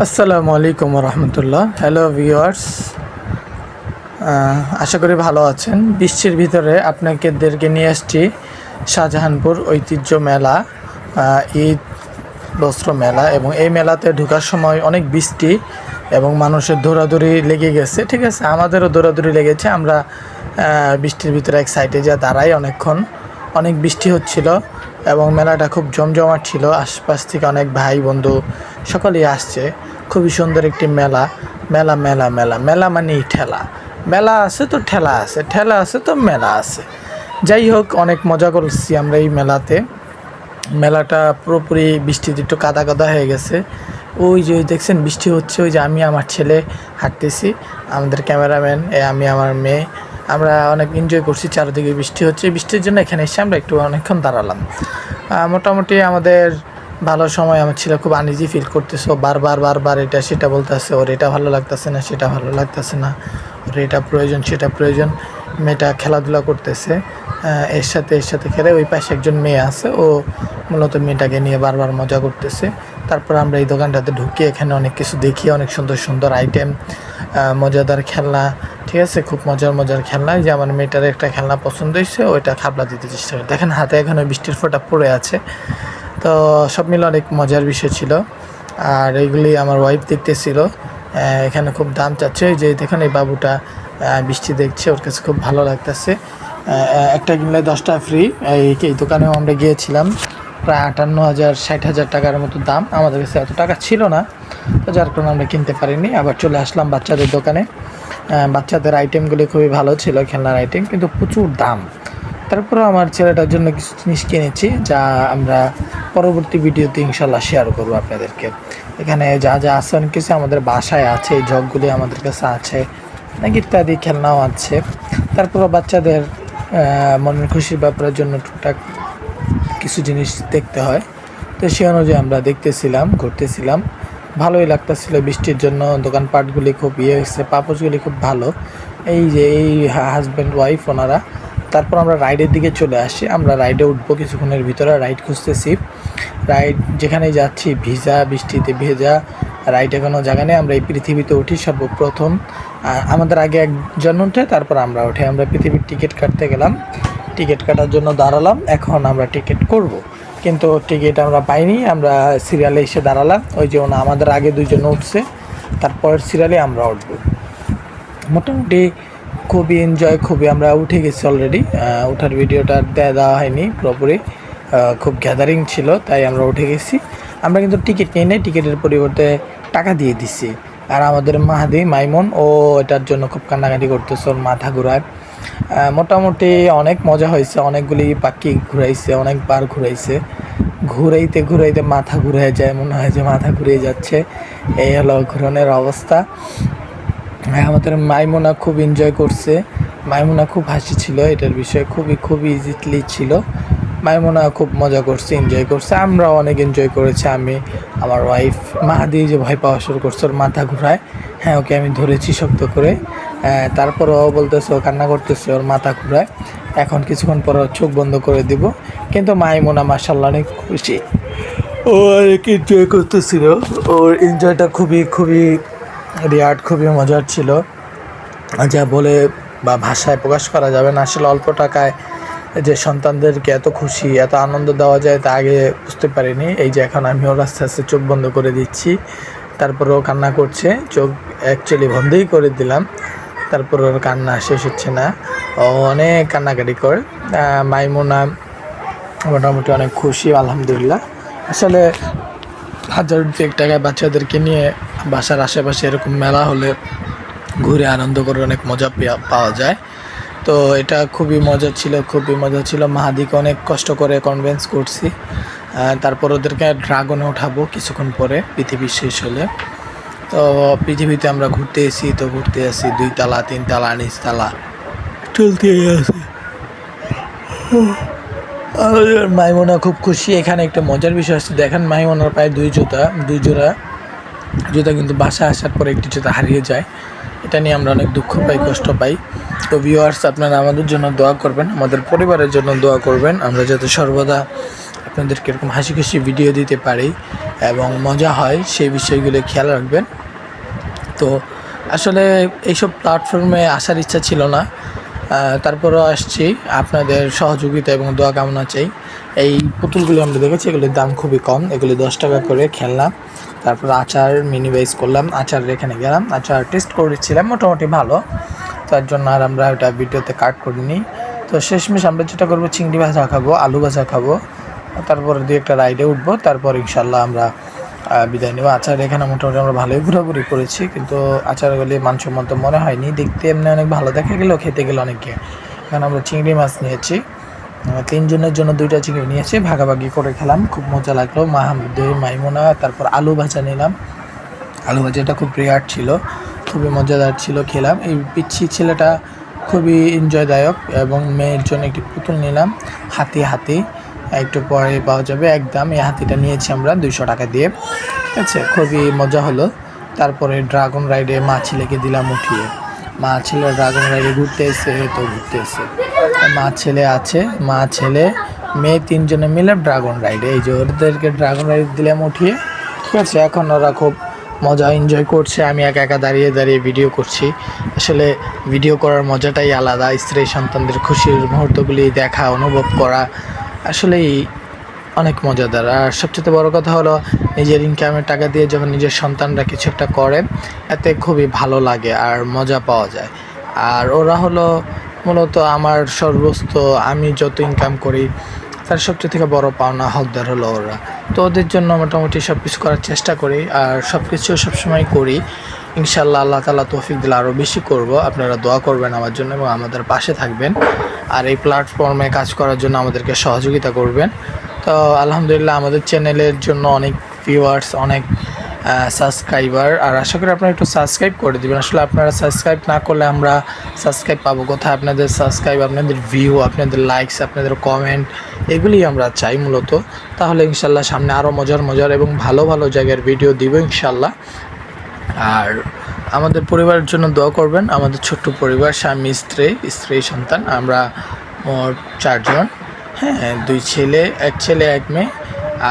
আসসালামু আলাইকুম রহমতুল্লাহ। Hello viewers, আশা করি ভালো আছেন। বৃষ্টির ভিতরে আপনাদেরকে নিয়ে আসছি শাহজাহানপুর ঐতিহ্য মেলা, ঈদ বস্ত্র মেলা। এবং এই মেলাতে ঢোকার সময় অনেক বৃষ্টি এবং মানুষের দৌড়াদৌড়ি লেগে গেছে। ঠিক আছে, আমাদেরও দৌড়াদৌড়ি লেগেছে। আমরা বৃষ্টির ভিতরে এক সাইডে যা দাঁড়াই অনেকক্ষণ। অনেক বৃষ্টি হচ্ছিল এবং মেলাটা খুব জমজমাট ছিল। আশপাশ থেকে অনেক ভাই বন্ধু সকলেই আসছে। খুবই সুন্দর একটি মেলা। মেলা মেলা মেলা মেলা মানেই ঠেলা। মেলা আছে তো ঠেলা আছে, ঠেলা আছে তো মেলা আছে। যাই হোক, অনেক মজা করছি আমরা এই মেলাতে। মেলাটা পুরোপুরি বৃষ্টিতে একটু কাদা কাদা হয়ে গেছে। ওই যে দেখছেন বৃষ্টি হচ্ছে, ওই যে আমি আমার ছেলে হাঁটতেছি, আমাদের ক্যামেরাম্যান, আমি আমার মেয়ে, আমরা অনেক এনজয় করছি। চারিদিকে বৃষ্টি হচ্ছে, বৃষ্টির জন্য এখানে এসে আমরা একটু অনেকক্ষণ দাঁড়ালাম। মোটামুটি আমাদের ভালো সময়। আমার ছেলে খুব আনইজি ফিল করতেছে, বারবার বারবার এটা সেটা বলতেছে, ওর এটা ভালো লাগতেছে না, সেটা ভালো লাগতেছে না, ওর এটা প্রয়োজন সেটা প্রয়োজন। মেয়েটা খেলাধুলা করতেছে, এর সাথে খেলে। ওই পাশে একজন মেয়ে আছে, ও মূলত মেয়েটাকে নিয়ে বারবার মজা করতেছে। তারপর আমরা এই দোকানটাতে ঢুকি, এখানে অনেক কিছু দেখি, অনেক সুন্দর সুন্দর আইটেম, মজাদার খেলনা। ঠিক আছে, খুব মজার মজার খেলনা। যে আমার মেয়েটার একটা খেলনা পছন্দ হয়েছে, ওইটা খাবলা দিতে চেষ্টা করে। দেখেন হাতে এখনও বৃষ্টির ফোঁটা পড়ে আছে। তো সব মিলে অনেক মজার বিষয় ছিল। আর এইগুলি আমার ওয়াইফ দেখতেছিল। এখানে খুব দাম চাচ্ছে। যে দেখেন এই বাবুটা বৃষ্টি দেখছে, ওর কাছে খুব ভালো লাগতেছে। একটা কিনলে 10টা ফ্রি। এই দোকানেও আমরা গিয়েছিলাম, প্রায় 58,000 60,000 টাকার মতো দাম। আমাদের কাছে এত টাকা ছিল না, তো যার কারণে আমরা কিনতে পারিনি। আবার চলে আসলাম বাচ্চাদের দোকানে। বাচ্চাদের আইটেমগুলি খুবই ভালো ছিল, খেলনার আইটেম, কিন্তু প্রচুর দাম। তারপরে আমার ছেলেটার জন্য কিছু জিনিস কিনেছি, যা আমরা পরবর্তী ভিডিওতে ইনশাল্লাহ শেয়ার করবো আপনাদেরকে। এখানে যা যা আছে অনেক কিছু আমাদের বাসায় আছে, এই জগগুলি আমাদের কাছে আছে, অনেক ইত্যাদি খেলনাও আছে। তারপরে বাচ্চাদের মনের খুশির ব্যাপারের জন্য টুকটাক কিছু জিনিস দেখতে হয়। তো সে অনুযায়ী আমরা দেখতেছিলাম, ঘুরতেছিলাম, ভালোই লাগতেছিল। বৃষ্টির জন্য দোকানপাটগুলি খুব হয়েছে, পাপোশগুলি খুব ভালো। এই যে এই হাজব্যান্ড ওয়াইফ ওনারা। তারপর আমরা রাইডের দিকে চলে আসি। আমরা রাইডে উঠবো কিছুক্ষণের ভিতরে, রাইড খুঁজতেছি। রাইড যেখানেই যাচ্ছি ভিজা, বৃষ্টিতে ভেজা, রাইড কোনো জায়গা নেই। আমরা এই পৃথিবীতে উঠি সর্বপ্রথম, আমাদের আগে একজন উঠে, তারপর আমরা উঠে। আমরা পৃথিবীর টিকিট কাটতে গেলাম, টিকিট কাটার জন্য দাঁড়ালাম। এখন আমরা টিকিট করব, কিন্তু টিকিট আমরা পাইনি। আমরা সিরিয়ালে এসে দাঁড়ালাম। ওই যে আমাদের আগে দুইজন উঠছে, তারপরের সিরিয়ালে আমরা উঠবো। মোটামুটি খুবই এনজয়, খুবই আমরা উঠে গেছি অলরেডি। ওঠার ভিডিওটা দেওয়া হয়নি পুরোপুরি, খুব গ্যাদারিং ছিল, তাই আমরা উঠে গেছি। আমরা কিন্তু টিকিট নিই নাই, টিকিটের পরিবর্তে টাকা দিয়ে দিছি। আর আমাদের মাহাদি মাইমন, ও এটার জন্য খুব কান্নাকাটি করতেছে, ওর মাথা ঘুরায়। মোটামুটি অনেক মজা হয়েছে, অনেকগুলি পাখি ঘুরাইছে, অনেকবার ঘুরাইছে। ঘুরাইতে ঘুরাইতে মাথা ঘুরে যায়, মনে হয় যে মাথা ঘুরে যাচ্ছে। এই হলো ঘুরানোর অবস্থা। আমাদের মাইমুনা খুব এনজয় করছে, মাইমুনা খুব হাসি ছিল, এটার বিষয়ে খুবই খুবই ইজিলি ছিল। মাইমুনা খুব মজা করছে, এনজয় করছে, আমরাও অনেক এনজয় করেছি। আমি, আমার ওয়াইফ। মাহাদি যে ভয় পাওয়া শুরু করছে, ওর মাথা ঘুরায়। হ্যাঁ, ওকে আমি ধরেছি শক্ত করে। তারপরও বলতেছে, ও কান্না করতেছে, ওর মাথা ঘুরায়। এখন কিছুক্ষণ পর চোখ বন্ধ করে দিব। কিন্তু মাইমুনা মাশাআল্লাহ অনেক খুশি, ও অনেক এনজয় করতেছিল। ওর এনজয়টা খুবই খুবই রিয়ার্ড, খুবই মজার ছিল, যা বলে বা ভাষায় প্রকাশ করা যাবে না। আসলে অল্প টাকায় যে সন্তানদেরকে এত খুশি, এত আনন্দ দেওয়া যায়, তা আগে বুঝতে পারিনি। এই যে এখন আমি ওর আস্তে আস্তে চোখ বন্ধ করে দিচ্ছি, তারপরে ও কান্না করছে। চোখ অ্যাকচুয়ালি বন্ধই করে দিলাম, তারপর ওর কান্না শেষ হচ্ছে না, ও অনেক কান্নাকাটি করে। মাইমুনা মোটামুটি অনেক খুশি, আলহামদুলিল্লাহ। আসলে 1,000 টাকায় বাচ্চাদেরকে নিয়ে বাসার আশেপাশে এরকম মেলা হলে ঘুরে আনন্দ করে অনেক মজা পাওয়া যায়। তো এটা খুবই মজা ছিল, খুবই মজা ছিল। মাহাদিকে অনেক কষ্ট করে কনভিন্স করছি। তারপর ওদেরকে ড্রাগনে উঠাবো কিছুক্ষণ পরে, পৃথিবী শেষ হলে। তো পৃথিবীতে আমরা ঘুরতে এসি, তো ঘুরতে আসি 2 তলা 3 তলা নিচতলা চলতে আছে। মাইমুনা খুব খুশি। এখানে একটা মজার বিষয় আছে, দেখেন মাইমুনার পায়ে 2 জোড়া জুতা, কিন্তু বাসায় আসার পরে একটি জুতা হারিয়ে যায়। এটা নিয়ে আমরা অনেক দুঃখ পাই, কষ্ট পাই। তো ভিউয়ার্স, আপনারা আমাদের জন্য দোয়া করবেন, আমাদের পরিবারের জন্য দোয়া করবেন, আমরা যাতে সর্বদা আপনাদেরকে এরকম হাসি খুশি ভিডিও দিতে পারি। এবং মজা হয় সেই বিষয়গুলো খেয়াল রাখবেন। তো আসলে এইসব প্ল্যাটফর্মে আসার ইচ্ছা ছিল না, তারপরেও আসছি। আপনাদের সহযোগিতা এবং দোয়া কামনা চাই। এই পুতুলগুলো আমরা দেখেছি, এগুলির দাম খুবই কম, এগুলি 10 টাকা করে খেললাম। তারপর আচার মিনিমাইজ করলাম, আচার এখানে গেলাম, আচার টেস্ট করেছিলাম, মোটামুটি ভালো। তার জন্য আর আমরা ওটা ভিডিওতে কাট করিনি। তো শেষমেশ আমরা যেটা করবো, চিংড়ি ভাজা খাবো, আলু ভাজা খাবো, তারপর দিয়ে একটা রাইডে উঠবো, তারপর ইনশাল্লাহ আমরা বিদায় নেব। আচার এখানে মোটামুটি আমরা ভালোই ঘোরাঘুরি করেছি, কিন্তু আচারগুলি মানসম্মত মনে হয়নি, দেখতে এমনি অনেক ভালো দেখা গেলেও খেতে গেলে অনেকে। এখানে আমরা চিংড়ি মাছ নিয়েছি, 3 জনের জন্য 2টা চিংড়ি নিয়েছি, ভাগাভাগি করে খেলাম, খুব মজা লাগলো। মাহমুদুর মাইমুনা, তারপর আলু ভাজা নিলাম, আলু ভাজাটা খুব রেয়ার ছিল, খুবই মজাদার ছিল, খেলাম। এই পিচ্ছি ছেলেটা খুবই এনজয়দায়ক, এবং মেয়ের জন্য একটি পুতুল নিলাম, হাতি একটু পরে পাওয়া যাবে একদম। এই হাতিটা নিয়েছি আমরা 200 টাকা দিয়ে, ঠিক আছে, খুবই মজা হলো। তারপরে ড্রাগন রাইডে মা ছেলেকে দিলাম উঠিয়ে, মা ছেলে ড্রাগন রাইডে ঘুরতে এসে মা ছেলে আছে, মা ছেলে মেয়ে 3 জনে মিলে ড্রাগন রাইডে, এই যে ওদেরকে ড্রাগন রাইড দিলাম উঠিয়ে, ঠিক আছে। এখন ওরা খুব মজা এনজয় করছে, আমি একা একা দাঁড়িয়ে ভিডিও করছি। আসলে ভিডিও করার মজাটাই আলাদা, স্ত্রী সন্তানদের খুশির মুহূর্তগুলি দেখা, অনুভব করা আসলেই অনেক মজাদার। আর সবচেয়ে বড় কথা হলো, নিজের ইনকামের টাকা দিয়ে যখন নিজের সন্তানরা কিছু একটা করে, এতে খুবই ভালো লাগে আর মজা পাওয়া যায়। আর ওরা হলো মূলত আমার সর্বস্ব, আমি যত ইনকাম করি তার সবচেয়ে থেকে বড় পাওনা হকদার হলো ওরা। তো ওদের জন্য মোটামুটি সব কিছু করার চেষ্টা করি, আর সব কিছু সবসময় করি। ইনশাল্লাহ আল্লাহ তাআলা তৌফিক দিলে আরও বেশি করব। আপনারা দোয়া করবেন আমার জন্য এবং আমাদের পাশে থাকবেন, আর এই প্ল্যাটফর্মে কাজ করার জন্য আমাদেরকে সহযোগিতা করবেন। তো আলহামদুলিল্লাহ আমাদের চ্যানেলের জন্য অনেক ভিউয়ার্স, অনেক সাবস্ক্রাইবার, আর আশা করি আপনারা একটু সাবস্ক্রাইব করে দেবেন। আসলে আপনারা সাবস্ক্রাইব না করলে আমরা সাবস্ক্রাইব পাবো কোথায়? আপনাদের সাবস্ক্রাইব, আপনাদের ভিউ, আপনাদের লাইকস, আপনাদের কমেন্ট, এগুলি আমরা চাই মূলত। তাহলে ইনশাল্লাহ সামনে আরও মজার এবং ভালো জায়গার ভিডিও দিব ইনশাল্লাহ। আর আমাদের পরিবারের জন্য দোয়া করবেন। আমাদের ছোট্ট পরিবার, স্বামী স্ত্রী সন্তান, আমরা মোট 4 জন, হ্যাঁ, 2 ছেলে, 1 ছেলে 1 মেয়ে,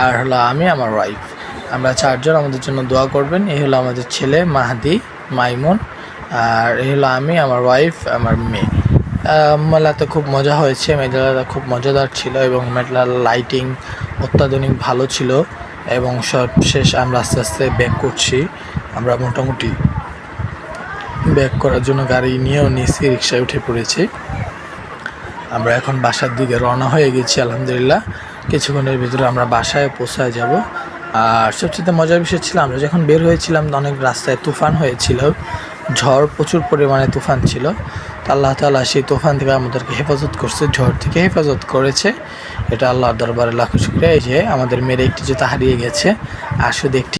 আর হলো আমি, আমার ওয়াইফ, আমরা 4 জন। আমাদের জন্য দোয়া করবেন। এই হলো আমাদের ছেলে মাহাদি, মাইমুন, আর এই হলো আমি, আমার ওয়াইফ, আমার মেয়ে। মেলাতে খুব মজা হয়েছে, মেলাটা খুব মজাদার ছিল, এবং মেলার লাইটিং অত্যাধুনিক ভালো ছিল। এবং সব শেষ আমরা আস্তে আস্তে ব্যাক করছি। আমরা মোটামুটি ব্যাক করার জন্য গাড়ি নিয়েও নিয়েছি, রিক্সায় উঠে পড়েছি। আমরা এখন বাসার দিকে রওনা হয়ে গেছি আলহামদুলিল্লাহ। কিছুক্ষণের ভিতরে আমরা বাসায় পৌঁছায় যাব। আর সবচেয়ে মজার বিষয় ছিল, আমরা যখন বের হয়েছিলাম অনেক রাস্তায় তুফান হয়েছিল, ঝড়, প্রচুর পরিমাণে তুফান ছিল। তো আল্লাহ তাআলা সেই তুফান থেকে আমাদেরকে হেফাজত করছে, ঝড় থেকে হেফাজত করেছে, এটা আল্লাহর দরবারে লাখো শুকরিয়া। এই যে আমাদের মেয়ের একটি জুতা হারিয়ে গেছে, আর শুধু একটি